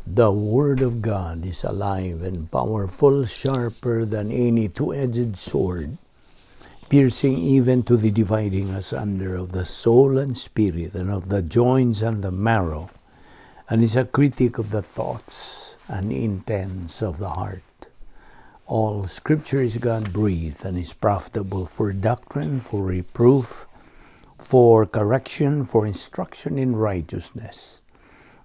The Word of God is alive and powerful, sharper than any two-edged sword, piercing even to the dividing asunder of the soul and spirit, and of the joints and the marrow, and is a critic of the thoughts and intents of the heart. All Scripture is God-breathed and is profitable for doctrine, for reproof, for correction, for instruction in righteousness,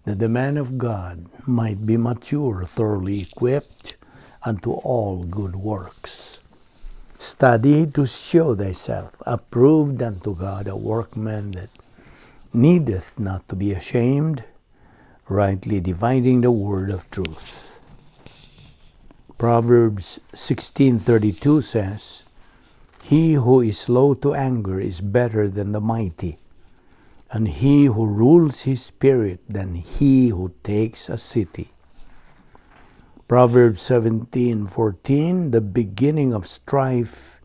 that the man of God might be mature, thoroughly equipped unto all good works. Study to show thyself approved unto God, a workman that needeth not to be ashamed, rightly dividing the word of truth. Proverbs 16:32 says, He who is slow to anger is better than the mighty, and he who rules his spirit than he who takes a city. Proverbs 17:14, the beginning of strife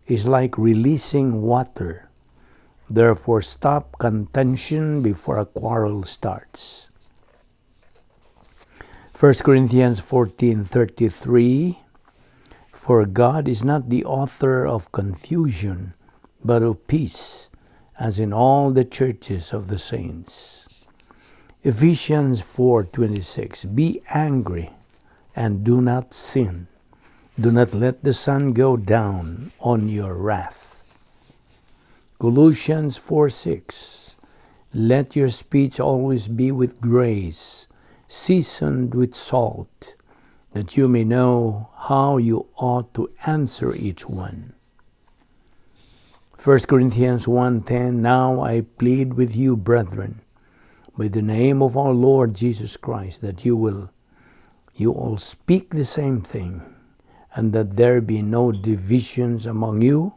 is like releasing water. Therefore stop contention before a quarrel starts. 1 Corinthians 14:33, For God is not the author of confusion, but of peace, as in all the churches of the saints. Ephesians 4:26, Be angry and do not sin. Do not let the sun go down on your wrath. Colossians 4:6, Let your speech always be with grace, seasoned with salt, that you may know how you ought to answer each one. 1 Corinthians 1:10, Now I plead with you, brethren, by the name of our Lord Jesus Christ, that you all speak the same thing, and that there be no divisions among you,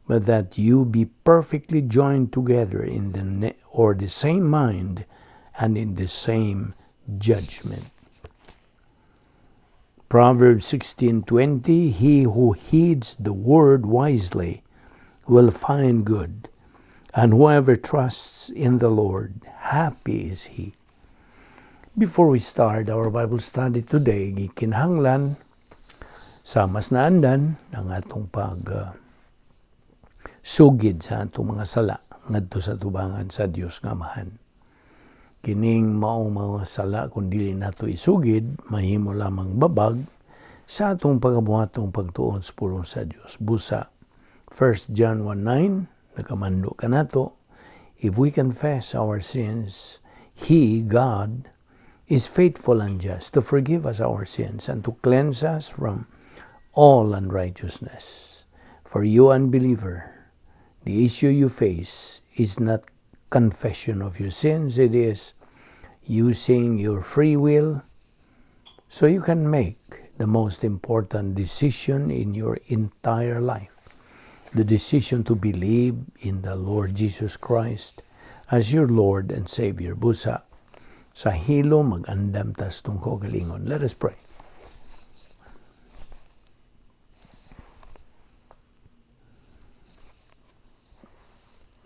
but that you be perfectly joined together in the same mind and in the same judgment. Proverbs 16:20, He who heeds the word wisely will find good, and whoever trusts in the Lord, happy is he. Before we start our Bible study today, gikinahanglan sa mas naandan ang atong sugid sa atong mga sala ngadto sa tubangan sa Dios nga Amahan. Kining maong mga sala kung dili nato isugid, mahimo lamang babag sa atong pagabuhatong pagtuon sa pulong sa Dios. Busa 1 John 1:9, nakamando ka nato, if we confess our sins, He, God, is faithful and just to forgive us our sins and to cleanse us from all unrighteousness. For you unbeliever, the issue you face is not confession of your sins, it is using your free will so you can make the most important decision in your entire life. The decision to believe in the Lord Jesus Christ as your Lord and Savior. Busa, sa hilo mag-andam tas tungko galingon. Let us pray.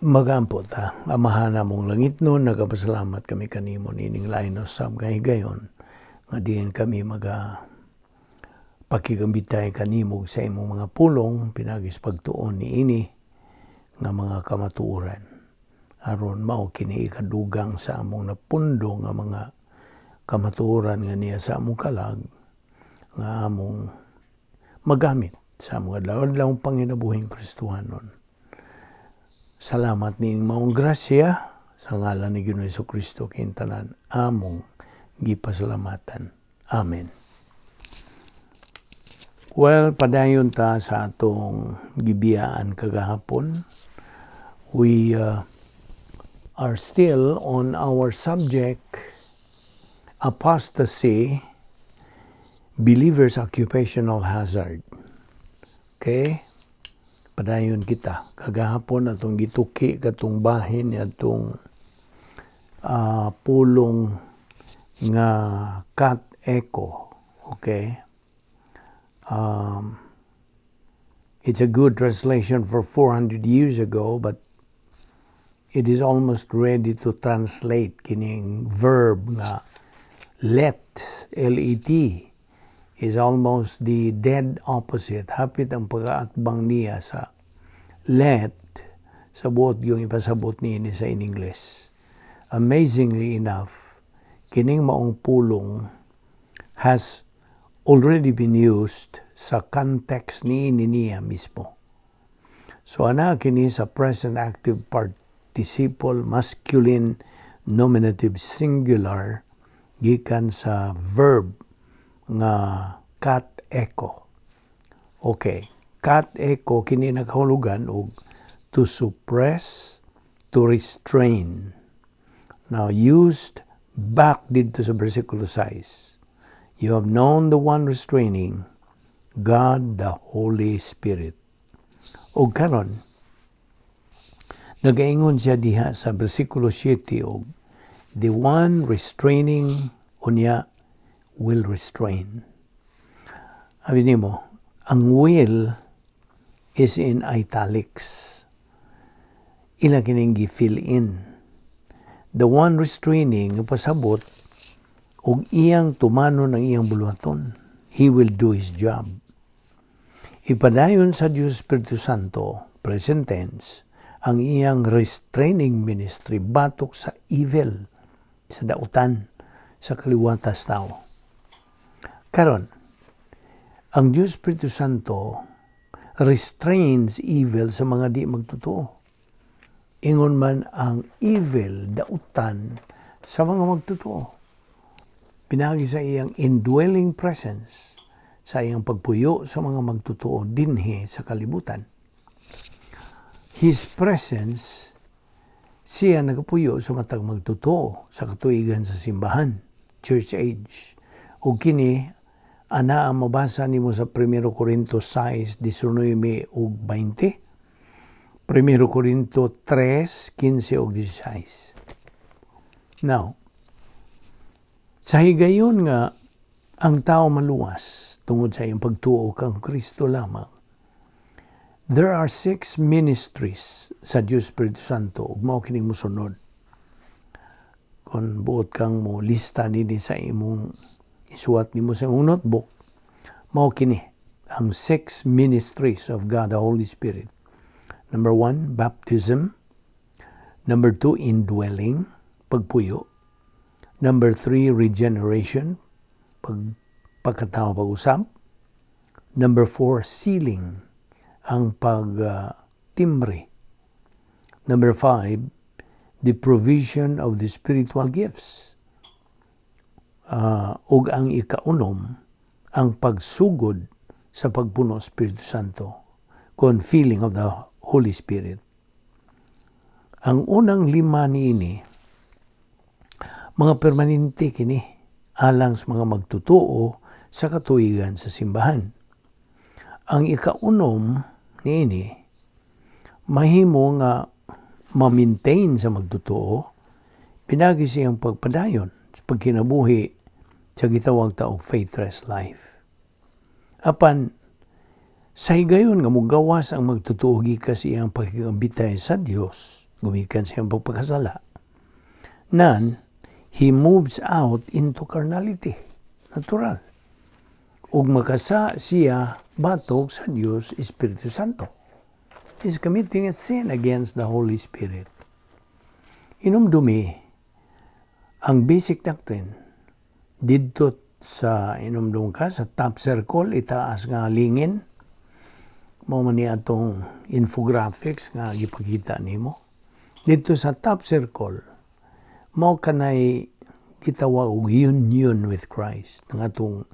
Magampo ta, Amahan namong langit nun, nagapasalamat kami kanimo nining lain o sab gayon, nga diin kami pakigambitay kanimog sa imong mga pulong, pinagis pagtuon ni ini, nga mga kamatuoran. Aron mao kini ikadugang sa among napundo nga mga kamatuoran nga niya sa among kalag, nga among magamit sa among adlaw-adlaw panginabuhing Kristohanon. Salamat ning maong grasya sa ngalan ni Ginoong Jesucristo kintanan among gipasalamatan. Amen. Well, padayon ta sa atong gibiyaan kagahapon. We are still on our subject, Apostasy, Believer's Occupational Hazard. Okay? Padayon kita. Kagahapon atong gituki katong bahin atong pulong nga cat echo. Okay? It's a good translation for 400 years ago, but it is almost ready to translate kining verb nga let L-E-T, is almost the dead opposite. Hapit ang pag-aatbang niya sa let, sa buot yung ipasabot niya sa in English. Amazingly enough, kining maong pulong has already been used sa context ni niya mismo. So ana kini sa present active participle masculine nominative singular gikan sa verb nga kat echo. Okay, kat echo kini naghulugan og to suppress, to restrain. Now used back dito sa versikulo 6. You have known the one restraining, God the Holy Spirit. O karon, nagaingon siya diha sa versikulo 7 og the one restraining unya will restrain. Sabi nimo, ang will is in italics. Ila kining gi-fill in. The one restraining pasabot og iyang tumano ng iyang buluhaton. He will do his job. Ipadayon sa Diyos Espiritu Santo, present tense, ang iyang restraining ministry batok sa evil, sa dautan, sa kaliwatas tao. Karon, ang Diyos Espiritu Santo restrains evil sa mga di magtotoo. Ingon man ang evil, dautan, sa mga magtotoo. Pinagi sa iyang indwelling presence, sa iyang pagpuyo sa mga magtotoo dinhi sa kalibutan. His presence, siya nagapuyo sa matag magtotoo sa katuigan sa simbahan, church age. O kini, ana ang mabasa nimo sa 1 Corinto 6, 19 ug 20. 1 Corinto 3, 15 ug 16. Now, sa higayon nga ang tao maluwas tungod sa iyang pagtuo kang Kristo lamang, there are 6 ministries sa Diyos Espiritu Santo ug mao kining mosunod. Kung buot kang mo lista nini sa imong isuwat nimo sa imong notebook, mao kini ang 6 ministries of God the Holy Spirit. Number 1, baptism. Number 2, indwelling, pagpuyo. Number 3, regeneration, pagkatao, pag-usap. Number 4, sealing, ang pagtimbre. Number 5, the provision of the spiritual gifts. Ug ang ikaunom, ang pagsugod sa pagpuno sa Espiritu Santo, con feeling of the Holy Spirit. Ang unang 5 niini, mga permanente kini, alang sa mga magtutuo sa katuigan sa simbahan. Ang ikaunom niini, mahimo nga ma-maintain sa magtutuo, pinagi siyang pagpadayon sa pagkinabuhi sa gitawag taog faithless life. Apan, sa higayon nga mugawas ang magtutuo gikas iyang pagkikambitay sa Dios, gumikan siyang pagpakasala. Nan, he moves out into carnality, natural. Ug makasa siya batok sa Dios Espiritu Santo. He's committing a sin against the Holy Spirit. Inumdumi ang basic doctrine didto sa inumdum ka sa top circle, itaas nga lingin. Mao man ni atong infographics nga gipakita nimo. Dito sa top circle, mao kanay gitawag og union with Christ, ng atong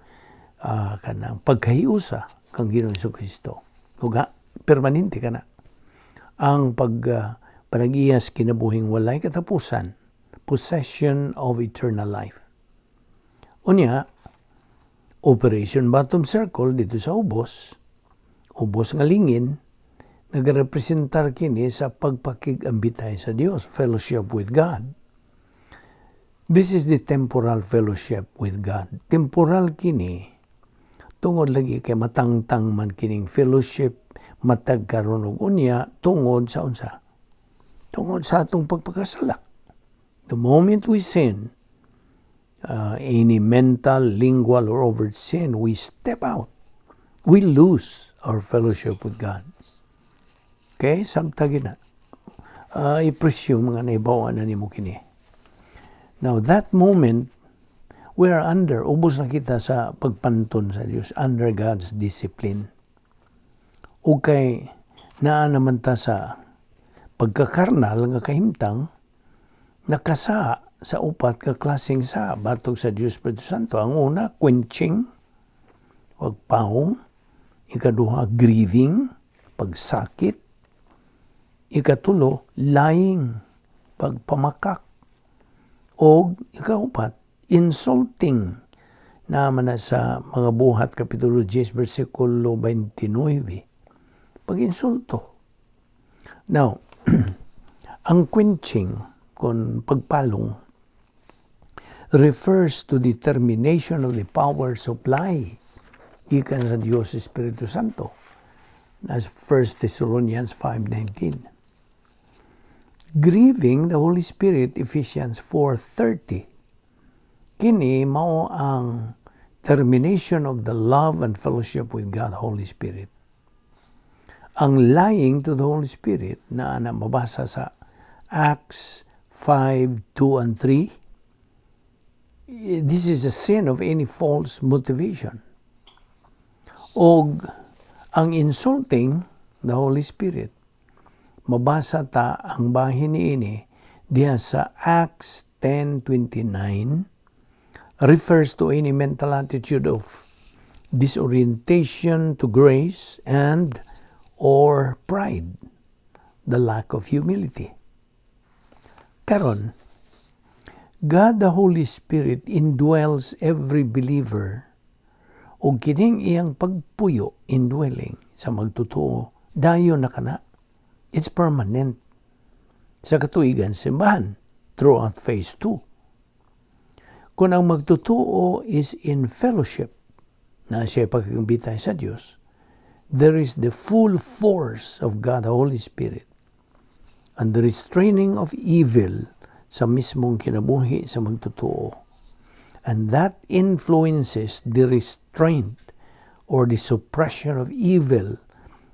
kanang pagkahiusa kang Ginoong Jesucristo. Ug permanente kana ang panag-iyas kinabuhing walay katapusan, possession of eternal life. Unya, Operation Bottom Circle dito sa ubos nga lingin, nagarepresentar kini sa pagpakigambitay sa Dios, fellowship with God. This is the temporal fellowship with God. Temporal kini, tungod lagi kay matangtang man kining fellowship, matag karon og unya, tungod sa unsa? Tungod sa atong pagpakasala. The moment we sin, any mental, lingual, or overt sin, we step out. We lose our fellowship with God. Okay? Sabtagi na. I-presume nga naibawa na ni mo kini. Now, that moment, we are under, ubos na kita sa pagpantun sa Diyos, under God's discipline. O kay, naa naman ta sa pagkakarnal nga kahimtang, nakasa sa upat ka klaseng sa batog sa Diyos Espiritu Santo. Ang una, quenching, pagpahong. Ikaduha, grieving, pagsakit. Ikatulo, lying, pagpamakak. O ikaupat, insulting, naman na sa mga buhat, Kapitulo 10, versikulo 29. Pag-insulto. Now, ang quenching, kung pagpalong, refers to the termination of the power supply gikan sa Diyos Espiritu Santo. As 1 Thessalonians 5:19. Grieving the Holy Spirit, Ephesians 4:30. Kini mao ang termination of the love and fellowship with God, Holy Spirit. Ang lying to the Holy Spirit na mabasa sa Acts 5:2 and 3. This is a sin of any false motivation. O ang insulting the Holy Spirit, mabasa ta ang bahin niini diha sa Acts 10:29, refers to any mental attitude of disorientation to grace and or pride, the lack of humility. Karon, God the Holy Spirit indwells every believer o kining iyang pagpuyo, indwelling, sa magtotoo, dayon na kana. It's permanent. Sa katuigan simbahan, throughout phase 2. Kung ang magtotoo is in fellowship, na siya pagkakambitay sa Diyos, there is the full force of God the Holy Spirit and the restraining of evil sa mismong kinabuhi sa magtotoo. And that influences the restraint or the suppression of evil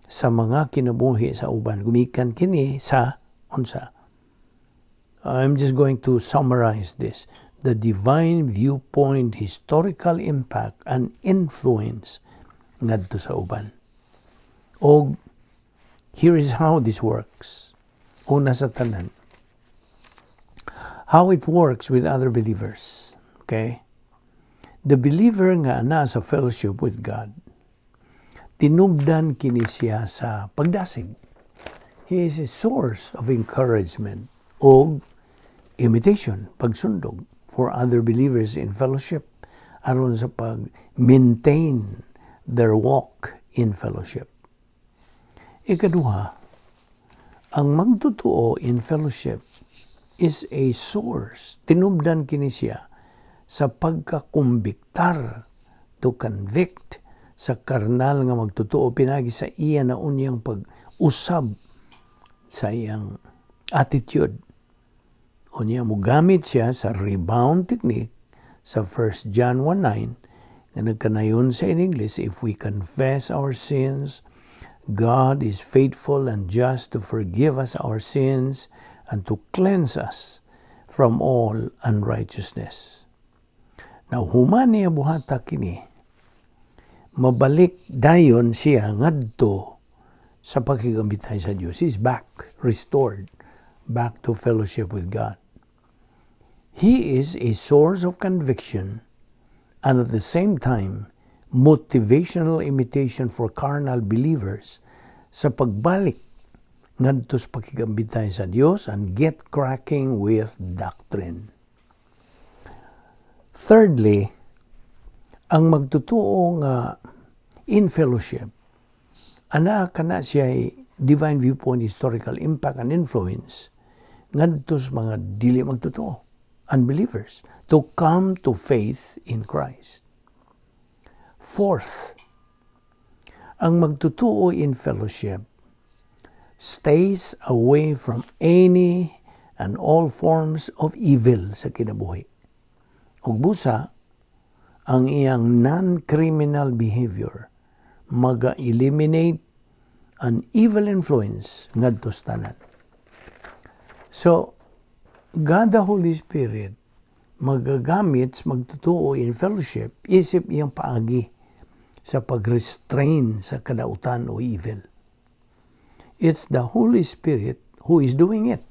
sa mga kinabuhi sa uban. Gumikan kini sa unsa. I'm just going to summarize this. The divine viewpoint, historical impact, and influence ngadto sa uban. O here is how this works. Una sa tanan, how it works with other believers. Okay? The believer nga na sa fellowship with God, tinubdan kini siya sa pagdasig. He is a source of encouragement o imitation, pagsundog for other believers in fellowship aron sa pag-maintain their walk in fellowship. Ikaduha, ang magtotoo in fellowship is a source. Tinubdan kini siya sa pagkakumbiktar, to convict sa karnal nga magtotoo pinagi sa iya na unyang pag-usab sa iyang attitude. Unya mo gamit siya sa rebound technique sa 1 John 1:9 nga nagkanayon sa in English, if we confess our sins, God is faithful and just to forgive us our sins and to cleanse us from all unrighteousness. Now, human niya buhata kini, mabalik dayon siya ngadto sa pagkigambitay sa Diyos. He's back, restored, back to fellowship with God. He is a source of conviction and at the same time, motivational imitation for carnal believers sa pagbalik ngadto sa pagkigambitay sa Diyos and get cracking with doctrine. Thirdly, ang magtotoo nga in fellowship, ana kana siya divine viewpoint, historical impact and influence ngadto sa mga dili magtotoo, unbelievers, to come to faith in Christ. Fourth, ang magtotoo in fellowship stays away from any and all forms of evil sa kinabuhi. ug busa ang iyang non-criminal behavior maga-eliminate an evil influence ngadto sa tanan. So, God the Holy Spirit magagamit magtutuo in fellowship isip iyang paagi sa pag-restrain sa kadautan o evil. It's the Holy Spirit who is doing it.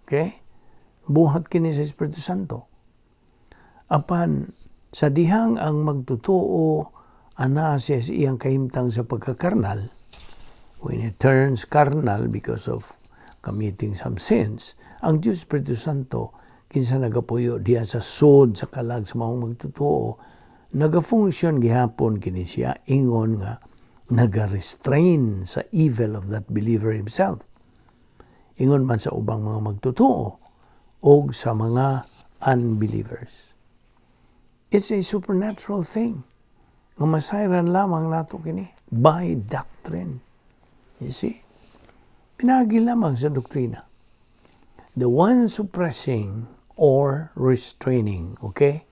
Okay? Buhat kini sa Espiritu Santo. Apan sa dihang ang magtutuo ana siya sa iyang kahimtang sa pagkakarnal, when it turns carnal because of committing some sins, ang Diyos Espiritu Santo kinsa nagapuyo diya sa sod sa kalag sa mga magtutuo, nagafunction gihapon kini siya ingon nga naga-restrain sa evil of that believer himself. Ingon man sa ubang mga magtutuo o sa mga unbelievers. It's a supernatural thing. Nga masayran lamang nato kini by doctrine. You see? Pinagi lamang sa doktrina. The one suppressing or restraining, okay?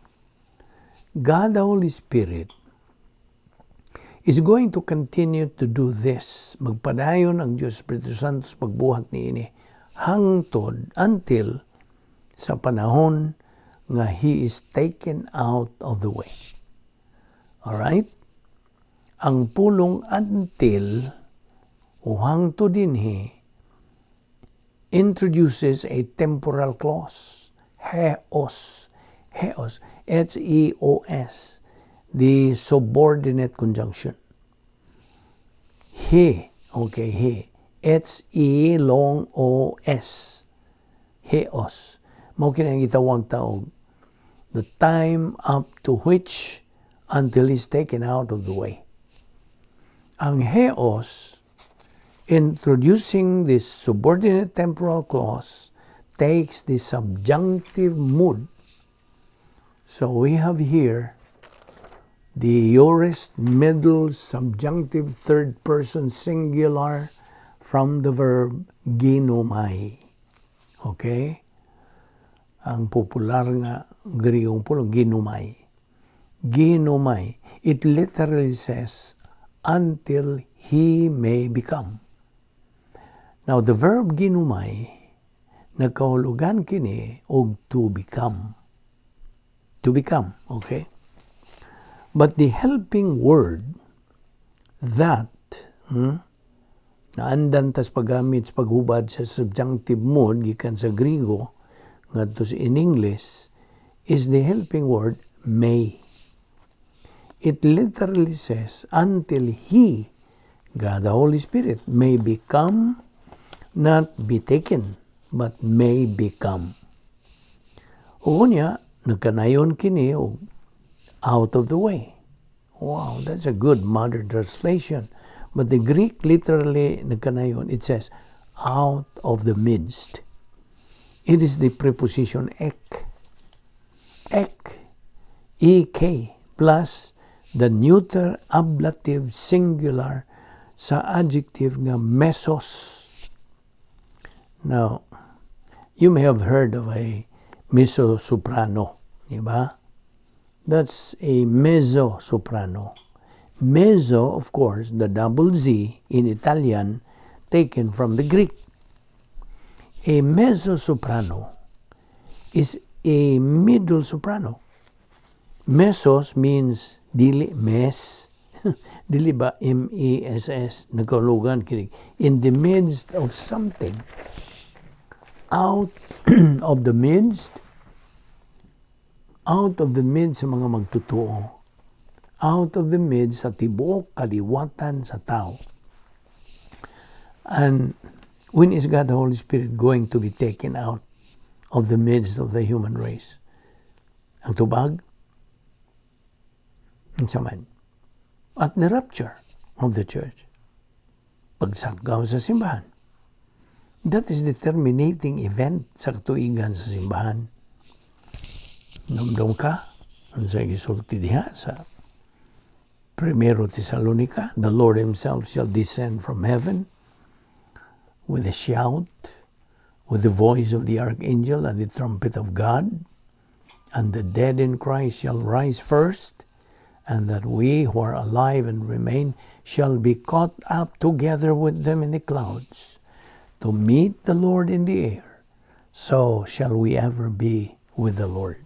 God the Holy Spirit is going to continue to do this. Magpadayon ang Diyos Espiritu Santo sa pagbuhat niini hangtod until sa panahon nga He is taken out of the way. Alright? Ang pulong until o hangtod dinhi introduces a temporal clause. Heos. Heos. H-E-O-S. The subordinate conjunction. He. Okay, he. H-E long O-S. Heos. Mao kini ang gitawag taog the time up to which until is taken out of the way. Ang heos, introducing this subordinate temporal clause, takes the subjunctive mood. So we have here the aorist middle subjunctive third person singular from the verb ginomai. Okay? Ang popular nga Griegong pulong ginomai. Ginomai. It literally says, until he may become. Now, the verb ginomai, nagkahulugan kini og to become. To become, okay? But the helping word that, naandan tas paggamit sa paghubad sa subjunctive mood, gikan sa Griego, ngadto in English, is the helping word may. It literally says, until He, God the Holy Spirit, may become, not be taken, but may become. O niya, nagkanayon kini o out of the way. Wow, that's a good modern translation. But the Greek literally nagkanayon, it says, out of the midst. It is the preposition ek. Ek. E-K. Plus the neuter ablative singular sa adjective nga mesos. Now, you may have heard of a mezzo-soprano. Diba? That's a mezzo-soprano. Mezzo, of course, the double Z in Italian, taken from the Greek. A mezzo-soprano is a middle soprano. Mesos means dili, mes, dili ba, M-E-S-S, nagkaulugan kinig, in the midst of something, out of the midst sa mga magtutuo, out of the midst sa tibuok kaliwatan sa tao. And when is God the Holy Spirit going to be taken out of the midst of the human race? Ang tubag? Ang saman. At the rapture of the church. Pagsagaw sa simbahan. That is the terminating event sa katuigan sa simbahan. Namdam ka? Ang sa gisulti diha sa 1 Thessalonica, the Lord Himself shall descend from heaven with a shout, with the voice of the archangel and the trumpet of God, and the dead in Christ shall rise first, and that we who are alive and remain shall be caught up together with them in the clouds, to meet the Lord in the air. So shall we ever be with the Lord.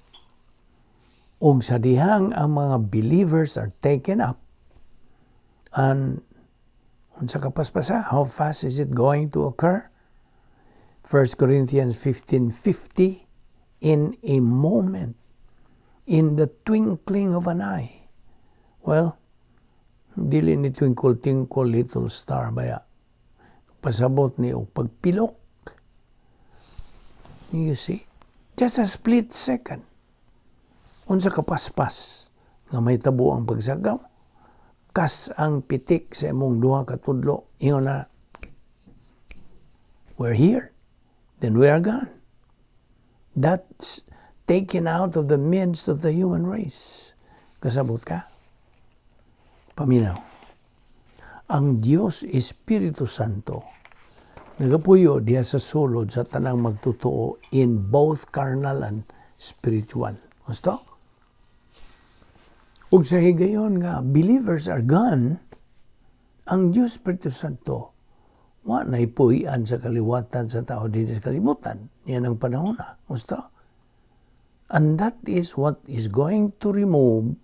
Ug sa dihang ang mga believers are taken up, and unsa kapaspasa, how fast is it going to occur? 1 Corinthians 15:50, in a moment, in the twinkling of an eye. Well, dili ni twinkle-twinkle little star baya. Pasabot ni og pagpilok. You see? Just a split second. Unsa kapaspas nga may tabo ang pagsagaw, kas ang pitik sa imong duha ka tudlo, ingon na, we're here, then we are gone. That's taken out of the midst of the human race. Kasabot ka? Paminaw. Ang Diyos Espiritu Santo nagapuyo diya sa sulod sa tanang magtotoo in both carnal and spiritual. Gusto? Ug sa higayon nga believers are gone, ang Diyos Espiritu Santo wa na'y puhian sa kaliwatan sa tao din sa kalibutan. Yan ang panahon na. Gusto? And that is what is going to remove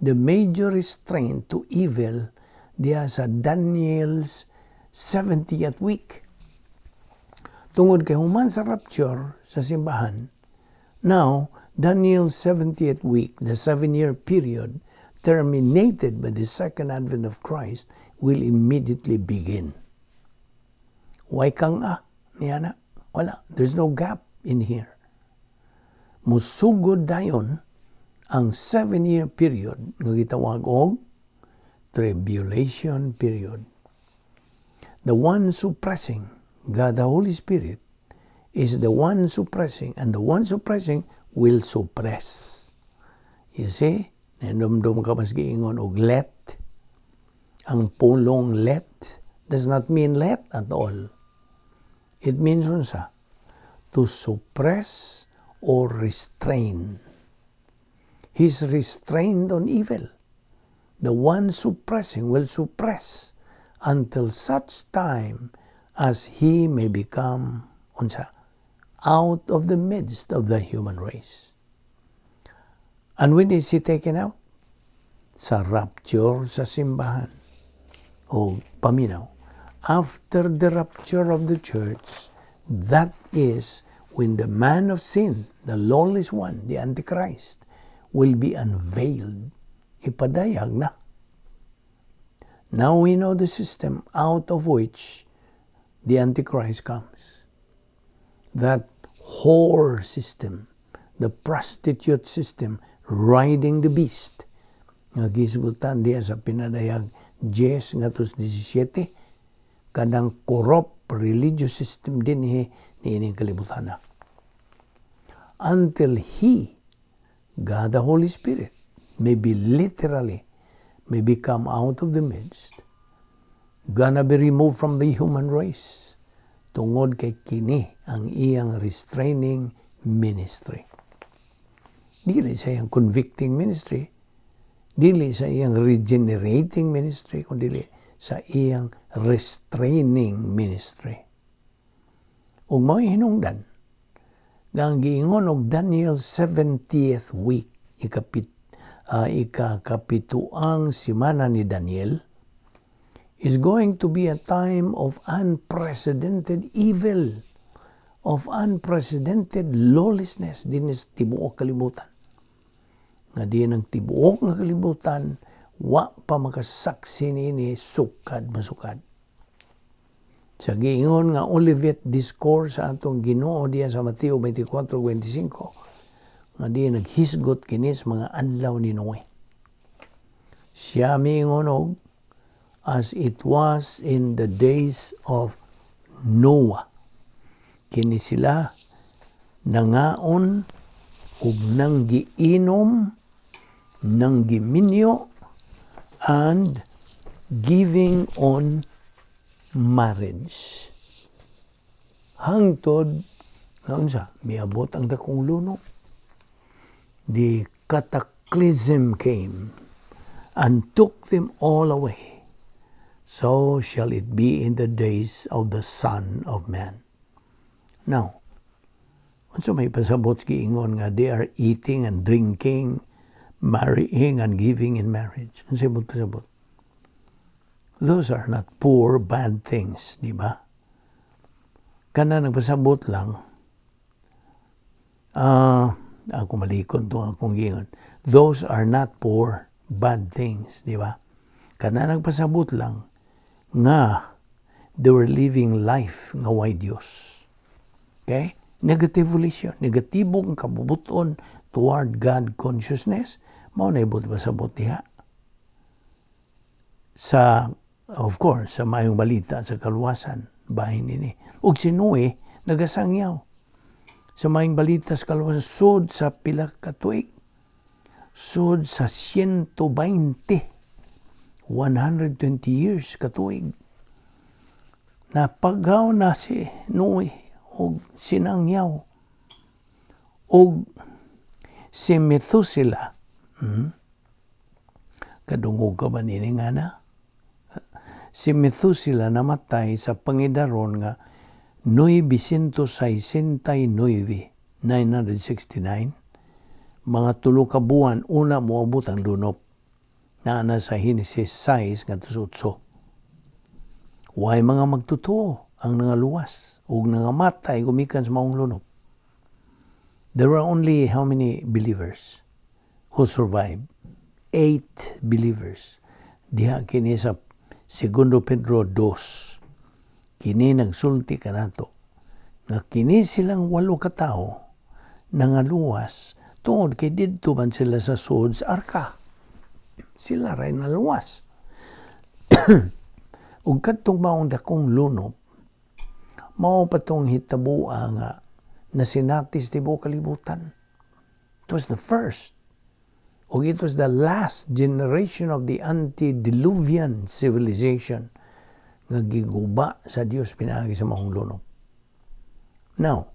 the major restraint to evil diya sa Daniel's 70th week. Tungod kay human sa rapture sa simbahan, now, Daniel's 70th week, the 7-year period, terminated by the second advent of Christ, will immediately begin. Why kang niya na? Wala. There's no gap in here. Musugod dayon ang 7-year period nga gitawag og tribulation period. The one suppressing, God the Holy Spirit, is the one suppressing, and the one suppressing will suppress. You see? Nanumdum ka mas giingon og let. Ang pulong let does not mean let at all. It means unsa? To suppress or restrain. He's restrained on evil. The one suppressing will suppress until such time as he may become unsa? Out of the midst of the human race. And when is he taken out? Sa rapture sa simbahan. O paminaw. After the rapture of the church, that is when the man of sin, the lawless one, the Antichrist, will be unveiled. Ipadayag na. Now we know the system out of which the Antichrist comes. That whore system, the prostitute system, riding the beast. Nga gisgutan diya sa pinadayag 10 ngatos 17, kadang corrupt religious system din ni ining kalibutan na. Until he, God the Holy Spirit, may become out of the midst, gonna be removed from the human race. Tungod kay kini ang iyang restraining ministry. Dili sa iyang convicting ministry, dili sa iyang regenerating ministry, kundi sa iyang restraining ministry. Ug mao'y hinungdan nga ang giingon og Daniel 70th week, ikakapituang simana ni Daniel, is going to be a time of unprecedented evil, of unprecedented lawlessness din sa tibuok kalibutan. Nga di ng tibuok nga kalibutan, wa pa makasaksi ni sukad masukad. Sa giingon nga Olivet Discourse sa atong Ginoo diya sa Mateo 24:25, nga di naghisgot kinis mga adlaw ni Noe. Siya miingon og, as it was in the days of Noah. Kini sila nangaon ug nang giinom, nang giminyo, and giving on marriage. Hangtod nga unsa miabot ang dakong luno. the cataclysm came and took them all away, so shall it be in the days of the Son of Man. Now, unsa may pasabot giingon nga they are eating and drinking, marrying and giving in marriage. Unsa may pasabot? Those are not poor, bad things, di ba? Kana nagpasabot lang, ako malikon to akong giingon. Those are not poor, bad things, di ba? Kana nagpasabot lang nga they were living life nga way Dios. Okay? Negatively siya. Negatibong kabubuton toward God consciousness, mao na ibot pasabot diha. Of course, sa mayong balita sa kaluwasan, bahin ini. Ug si Noe, nagasangyaw. Sa mayong balita sa kaluwasan, sud sa pila ka tuig. Sud sa 120. 120 years katuig. Napagaw na si Noe og sinangyaw. Og si Methuselah, kadungog ka ba nini nga na? Si Methuselah namatay sa pangidaron nga 969, 969, mga tulo ka buwan una moabot ang lunop na sa Genesis 6 nga 18. Way mga magtutuo ang nangaluwas ug nangamatay gumikan sa maong lunop. There were only how many believers who survived? 8 believers. Diha kini sa Segundo Pedro 2. Kini nagsulti kanato nga kini silang 8 ka tawo nangaluwas tungod kay didto man sila sa sud sa arka. Sila ray naluwas. Ug kadtong maong dakong lunop, mao patong hitabua nga nasinatis tibuok kalibutan. It was the first. O it was the last generation of the antediluvian civilization nga giguba sa Dios pinaagi sa maong lunop. Now,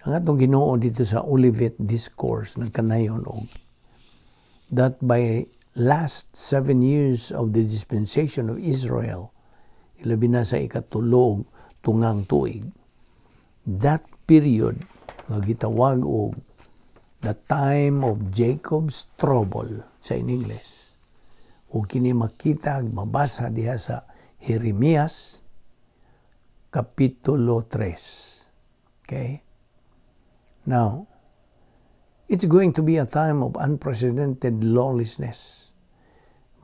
ang atong Ginoo dito sa Olivet Discourse nagkanayon og that by last 7 years of the dispensation of Israel, ilabi na sa ikatulog tungang tuig, that period nga gitawag og the time of Jacob's trouble sa in English. Ug kini makita mabasa diha sa Jeremias kapitulo 3. Okay? Now, it's going to be a time of unprecedented lawlessness.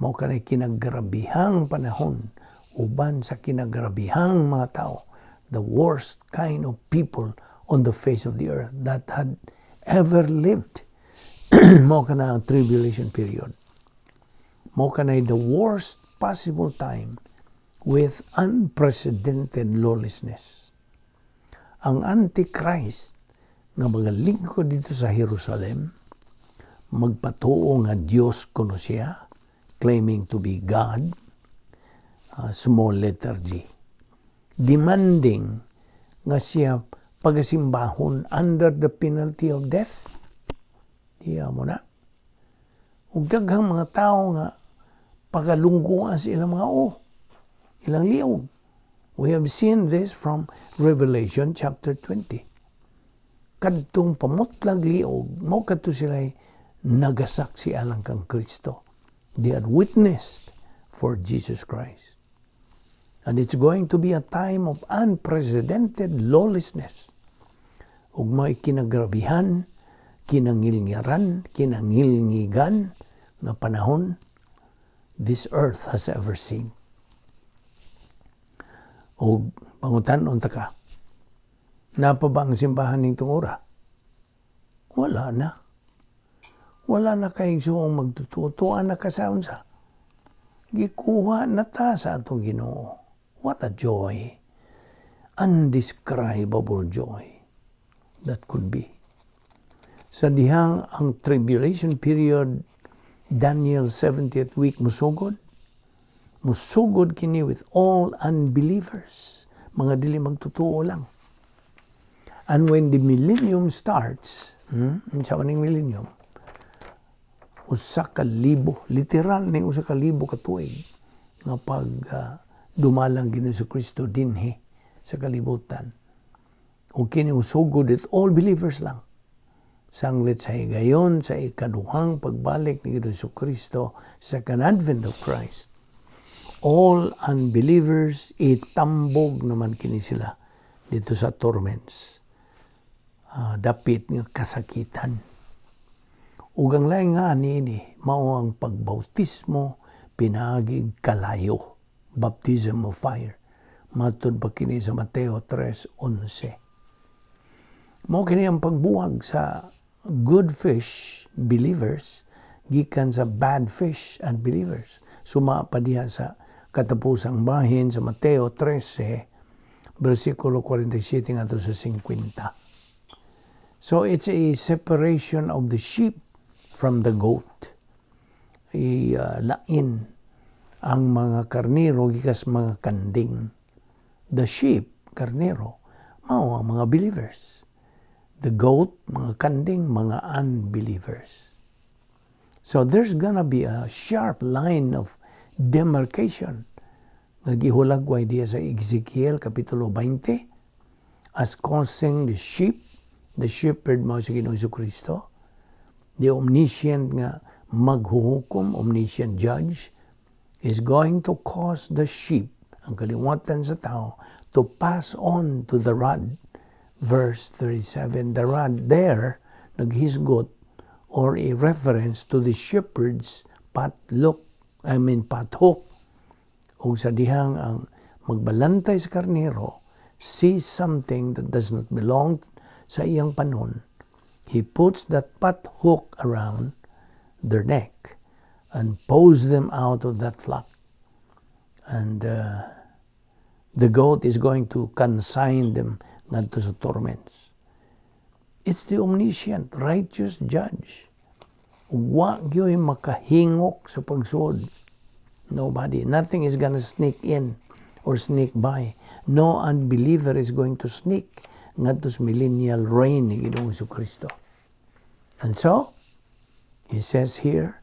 Mao kanay kinagrabihang panahon uban sa kinagrabihang mga tao, the worst kind of people on the face of the earth that had ever lived. Mao kana ang tribulation period. Mao kanay the worst possible time with unprecedented lawlessness. Ang Antichrist nga magalingkod dito sa Jerusalem, magpatuo nga Dios kuno siya, claiming to be God, small letter G, demanding nga siya pagasimbahon under the penalty of death. Diya mo na. Ug daghang mga tao nga pagalungguan sa ilang mga ilang liog. We have seen this from Revelation chapter 20. Kadtong pamutlag liog, mao kadto sila nagasaksi alang kang Kristo. They had witnessed for Jesus Christ. And it's going to be a time of unprecedented lawlessness. Ug may kinagrabihan, kinangilngiran, kinangilngigan na panahon this earth has ever seen. Ug pangutan-on ta ka, napa ba ang simbahan ning tungora? Wala na. Wala na kay suong magtututuan na kasaunsa. Gikuha na ta sa atong Ginoo. What a joy. Undescribable joy that could be. Sa dihang ang tribulation period, Daniel 70th week musugod kini with all unbelievers, mga dili magtutuo lang. And when the millennium starts, Sa maning millennium, 1,000, literal ning 1,000 ka tuig nga pag dumalang Ginoo sa Kristo dinhi sa kalibutan. O kini usugod it all believers lang. Sanglit sa higayon sa ikaduhang pagbalik ni Ginoo sa Kristo, second advent of Christ. All unbelievers itambog naman kini sila dito sa torments. Dapit nga kasakitan. Ug ang lain nga niini mao ang pagbautismo pinagig kalayo, baptism of fire. Matud pa kini sa Mateo 3:11. Mao kini ang pagbuwag sa good fish believers gikan sa bad fish unbelievers. Suma pa diha sa katapusang bahin sa Mateo 13 versikulo 47 ngadto sa 50. So it's a separation of the sheep from the goat. Lain ang mga karnero gikas mga kanding. The sheep, karnero, mao ang mga believers. The goat, mga kanding, mga unbelievers. So there's gonna be a sharp line of demarcation. Nagihulagway diya sa Ezekiel Kapitulo 20 as causing the sheep, the shepherd mao si Ginoo Kristo, the omniscient nga maghuhukom, omniscient judge, is going to cause the sheep, ang kaliwatan sa tao, to pass on to the rod. Verse 37, the rod there, naghisgot, or a reference to the shepherd's pathok. O sa dihang ang magbalantay sa karnero, sees something that does not belong sa iyang panon, he puts that pathok around their neck and pulls them out of that flock. And the goat is going to consign them ngadto sa torments. It's the omniscient, righteous judge. Wa gyoy makahingok sa pagsud. Nobody, nothing is gonna sneak in or sneak by. No unbeliever is going to sneak ngadto sa millennial reign ni Ginoong Kristo. And so, he says here,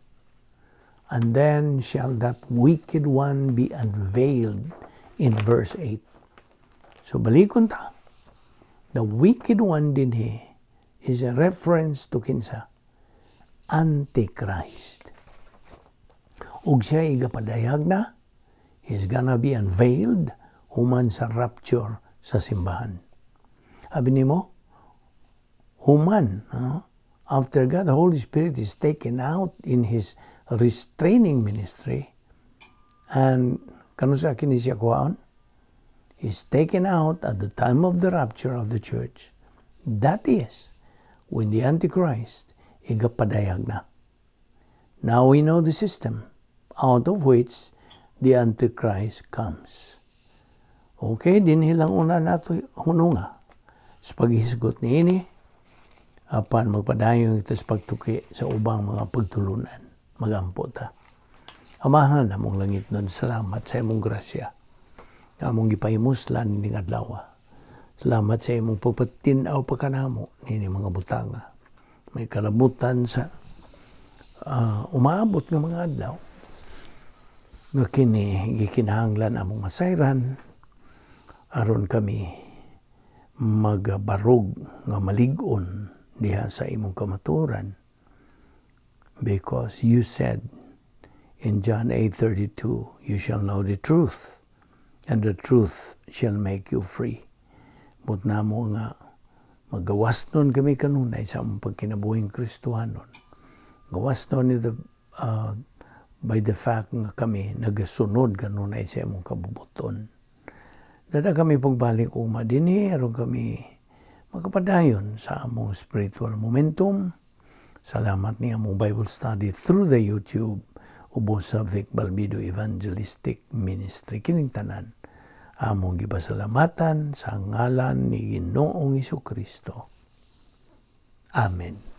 and then shall that wicked one be unveiled in verse 8. So balikon ta. The wicked one din is a reference to kinsa? Antichrist. Ug siya igapadayag na, he's gonna be unveiled human sa rapture sa simbahan. Sabi nimo, human, after God, the Holy Spirit is taken out in His restraining ministry, and kano sa kini siya kuhaon? He's taken out at the time of the rapture of the church. That is, when the Antichrist igapadayag na. Now we know the system out of which the Antichrist comes. Okay, din hilang una nato hununga. Sa paghisgot ni ini, apan magpadayon ito sa pagtuki sa ubang mga pagtulunan. Magampo ta. Amahan na mong langit nun, salamat sa imong grasya. Among gipahimuslan ni adlaw. Salamat sa imong pagpatinaw pagkanamo ni mga butanga. May kalabutan sa umaabot ng mga adlaw. Nga kini gikinahanglan among masayran aron kami magabarog nga malig-on diha sa imong kamaturan, because you said in John 8:32, you shall know the truth and the truth shall make you free. But namo nga magawasnon kami kanunay sa among pagkinabuhing Kristohanon. Gawasnon ito by the fact nga kami nagasunod kanunay sa among kabubuton. Dada kami pagbalik uma dinhi aron kami makapadayon sa among spiritual momentum. Salamat ni among Bible study through the YouTube ubos sa Balbido Evangelistic Ministry. Kining tanan among gipasalamatan sa ngalan ni Ginoong Kristo. Amen.